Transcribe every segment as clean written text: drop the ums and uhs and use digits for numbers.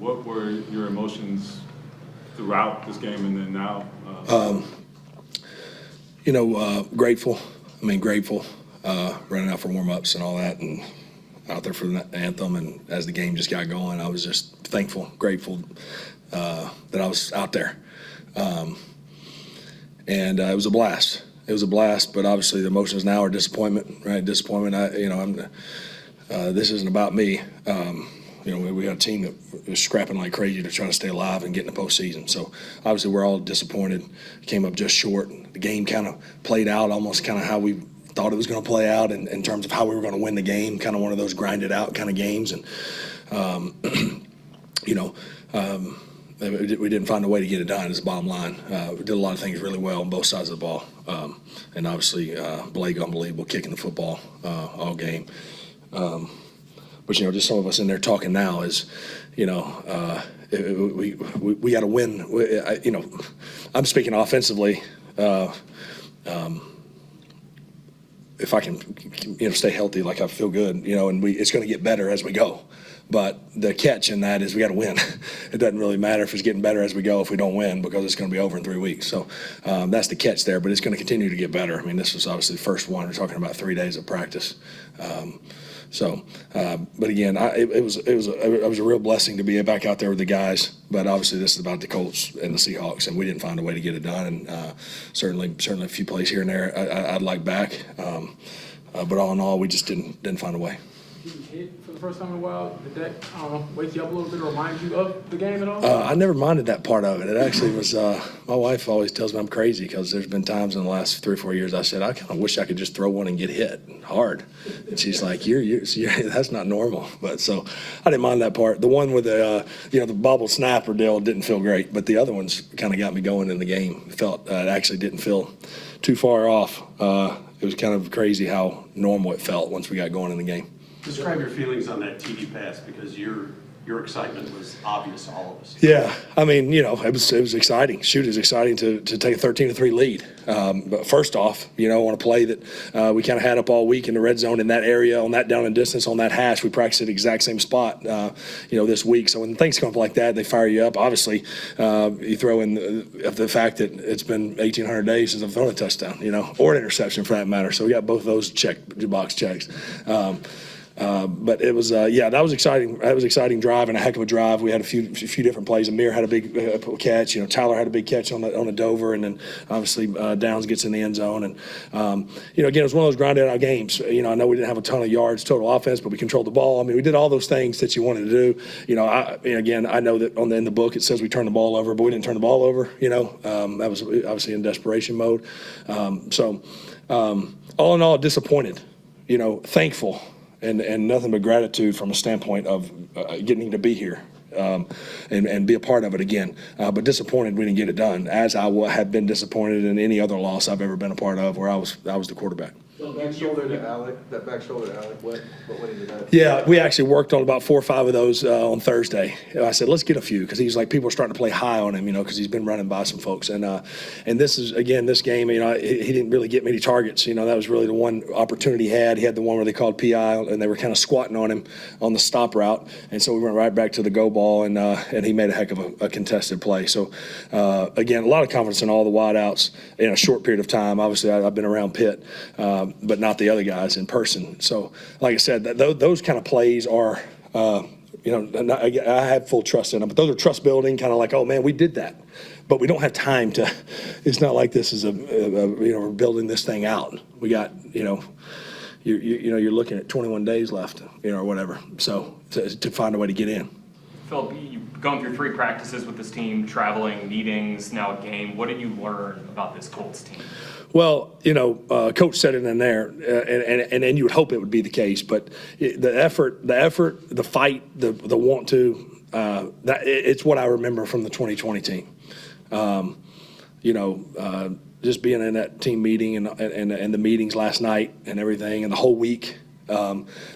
What were your emotions throughout this game and then now? Grateful. Grateful. Running out for warm-ups and all that, and out there for the anthem. And as the game just got going, I was just thankful, grateful that I was out there. And it was a blast. It was a blast, but obviously the emotions now are disappointment, right? Disappointment. This isn't about me. We got a team that was scrapping like crazy to try to stay alive and get in the postseason. So obviously we're all disappointed. Came up just short. The game kind of played out almost kind of how we thought it was going to play out in terms of how we were going to win the game. Kind of one of those grinded out kind of games, and we didn't find a way to get it done. Is the bottom line. We did a lot of things really well on both sides of the ball, and obviously Blake unbelievable kicking the football all game. But just some of us in there talking now is, we got to win. I'm speaking offensively. If I can, stay healthy, like I feel good, and it's going to get better as we go. But the catch in that is we got to win. It doesn't really matter if it's getting better as we go if we don't win, because it's going to be over in 3 weeks. So that's the catch there, but it's going to continue to get better. This was obviously the first one. We're talking about 3 days of practice. But again, it was a real blessing to be back out there with the guys. But obviously, this is about the Colts and the Seahawks, and we didn't find a way to get it done. And certainly a few plays here and there I'd like back. But all in all, we just didn't find a way. Did you hit for the first time in a while? Did that, wake you up a little bit or remind you of the game at all? I never minded that part of it. It actually was, my wife always tells me I'm crazy because there's been times in the last 3 or 4 years I said, I kind of wish I could just throw one and get hit hard. And she's like, that's not normal. But so I didn't mind that part. The one with the bobble snapper deal didn't feel great, but the other ones kind of got me going in the game. It actually didn't feel too far off. It was kind of crazy how normal it felt once we got going in the game. Describe your feelings on that TD pass, because your excitement was obvious to all of us. Yeah, it was exciting. Shoot, it was exciting to take a 13-3 lead. But first off, on a play that we kind of had up all week in the red zone in that area, on that down and distance, on that hash, we practiced at the exact same spot, this week. So when things come up like that, they fire you up. Obviously, you throw in the fact that it's been 1,800 days since I've thrown a touchdown, or an interception for that matter. So we got both of those box checks. But it was, that was exciting. That was an exciting drive and a heck of a drive. We had a few different plays. Amir had a big catch. Tyler had a big catch on a Dover, and then obviously Downs gets in the end zone. And again, it was one of those grinded out games. I know we didn't have a ton of yards total offense, but we controlled the ball. We did all those things that you wanted to do. I know that in the book it says we turned the ball over, but we didn't turn the ball over. That was obviously in desperation mode. All in all, disappointed. Thankful. And nothing but gratitude from a standpoint of getting to be here and be a part of it again. But disappointed we didn't get it done, as I have been disappointed in any other loss I've ever been a part of where I was the quarterback. That back shoulder to Alec, what went into that? Yeah, we actually worked on about 4 or 5 of those on Thursday. I said, let's get a few, because he's like, people are starting to play high on him, because he's been running by some folks. And this is, again, this game, he didn't really get many targets. That was really the one opportunity he had. He had the one where they called PI, and they were kind of squatting on him on the stop route. And so we went right back to the go ball, and he made a heck of a contested play. So, again, a lot of confidence in all the wideouts in a short period of time. Obviously, I've been around Pitt, but not the other guys in person. So, like I said, those kind of plays are, I have full trust in them. But those are trust building, kind of like, oh man, we did that, but we don't have time to. It's not like this is we're building this thing out. We got, you're looking at 21 days left, or whatever. So to find a way to get in. Phil, you've gone through 3 practices with this team, traveling, meetings, now a game. What did you learn about this Colts team? Well, Coach said it in there, and you would hope it would be the case. But the effort, the fight, the want to, it's what I remember from the 2020 team. Just being in that team meeting and the meetings last night and everything, and the whole week.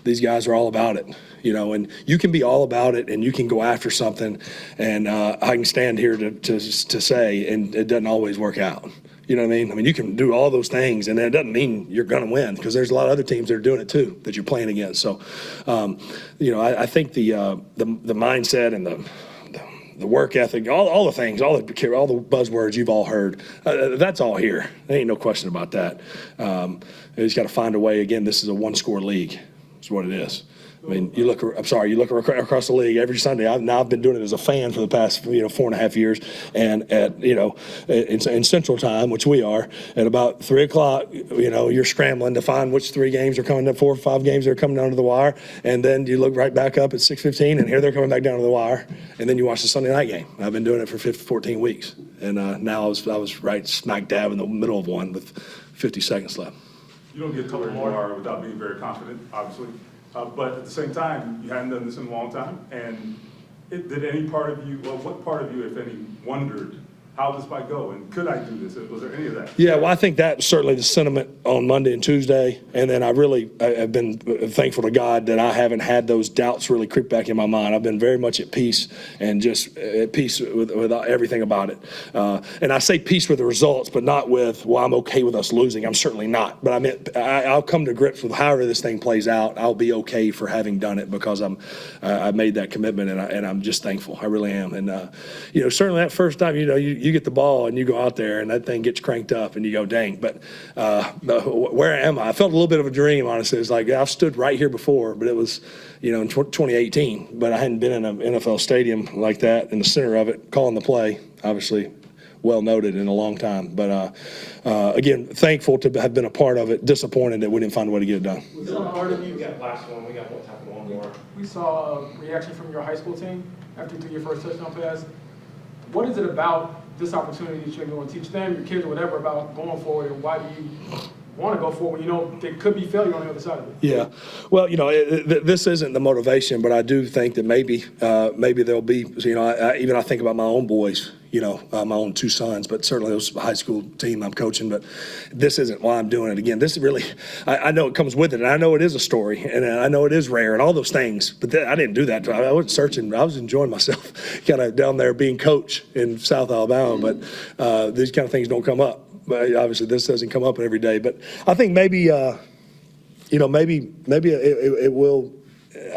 These guys are all about it, and you can be all about it and you can go after something, and I can stand here to say, and it doesn't always work out. You know what I mean? You can do all those things, and it doesn't mean you're going to win, because there's a lot of other teams that are doing it too that you're playing against. So, I think the mindset and the work ethic, all the things, all the buzzwords you've all heard. That's all here. There ain't no question about that. You just got to find a way. Again, this is a one-score league. Is what it is. I mean, you look across the league every Sunday. I've been doing it as a fan for the past 4.5 years, and at in Central Time, which we are, at about 3 o'clock, you're scrambling to find which 3 games are coming up, 4 or 5 games that are coming down to the wire, and then you look right back up at 6:15, and here they're coming back down to the wire, and then you watch the Sunday night game. I've been doing it for 14 weeks, and now I was right smack dab in the middle of one with 50 seconds left. You don't get to where you are without being very confident, obviously. But at the same time, you hadn't done this in a long time. And did any part of you, well, what part of you, if any, wondered how this might go? And could I do this? Was there any of that? Yeah, well, I think that's certainly the sentiment on Monday and Tuesday. And then I've been thankful to God that I haven't had those doubts really creep back in my mind. I've been very much at peace and just at peace with everything about it. And I say peace with the results, but not with, well, I'm okay with us losing. I'm certainly not. But I mean, I'll come to grips with however this thing plays out. I'll be okay for having done it because I made that commitment, and I'm just thankful. I really am. And, certainly that first time, you get the ball and you go out there and that thing gets cranked up and you go, dang. But where am I? I felt a little bit of a dream, honestly. It's like I've stood right here before, but it was, in 2018. But I hadn't been in an NFL stadium like that in the center of it, calling the play, obviously well noted in a long time. But again, thankful to have been a part of it, disappointed that we didn't find a way to get it done. Was there a part of you? We got last one. We got one more. We saw a reaction from your high school team after you threw your first touchdown pass. What is it about this opportunity that you're going to teach them, your kids, or whatever, about going forward, and why do you want to go forward when there could be failure on the other side of it? Yeah, well, this isn't the motivation, but I do think that maybe there'll be, I think about my own boys, my own 2 sons, but certainly those high school team I'm coaching. But this isn't why I'm doing it. Again, this is really, I know it comes with it, and I know it is a story, and I know it is rare, and all those things. But I didn't do that. I wasn't searching. I was enjoying myself, kind of down there being coach in South Alabama. But these kind of things don't come up. But obviously, this doesn't come up every day. But I think maybe, maybe it will.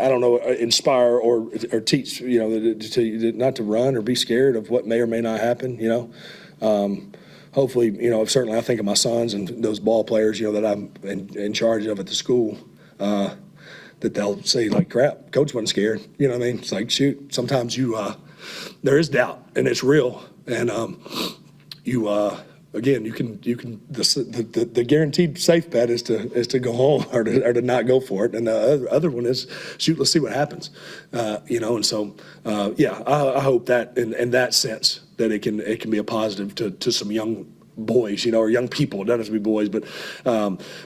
I don't know, inspire or teach, not to run or be scared of what may or may not happen, Hopefully, certainly I think of my sons and those ball players, that I'm in charge of at the school, that they'll say, like, crap, coach wasn't scared. You know what I mean? It's like, shoot, sometimes there is doubt, and it's real. And again, you can the guaranteed safe bet is to go home or to not go for it, and the other one is, shoot, let's see what happens, And so I hope that in that sense that it can be a positive to some young boys, or young people. It doesn't have to be boys, but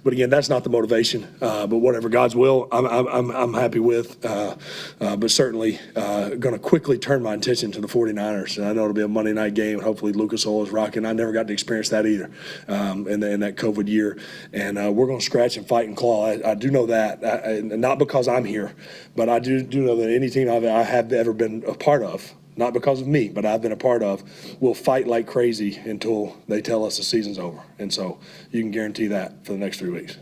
again, that's not the motivation. But whatever God's will, I'm happy with. But certainly going to quickly turn my attention to the 49ers. And I know it'll be a Monday night game. Hopefully Lucas Oil is rocking. I never got to experience that either in that COVID year. And we're going to scratch and fight and claw. I do know that, not because I'm here, but I do know that any team I have ever been a part of, not because of me, but I've been a part of, will fight like crazy until they tell us the season's over. And so you can guarantee that for the next 3 weeks.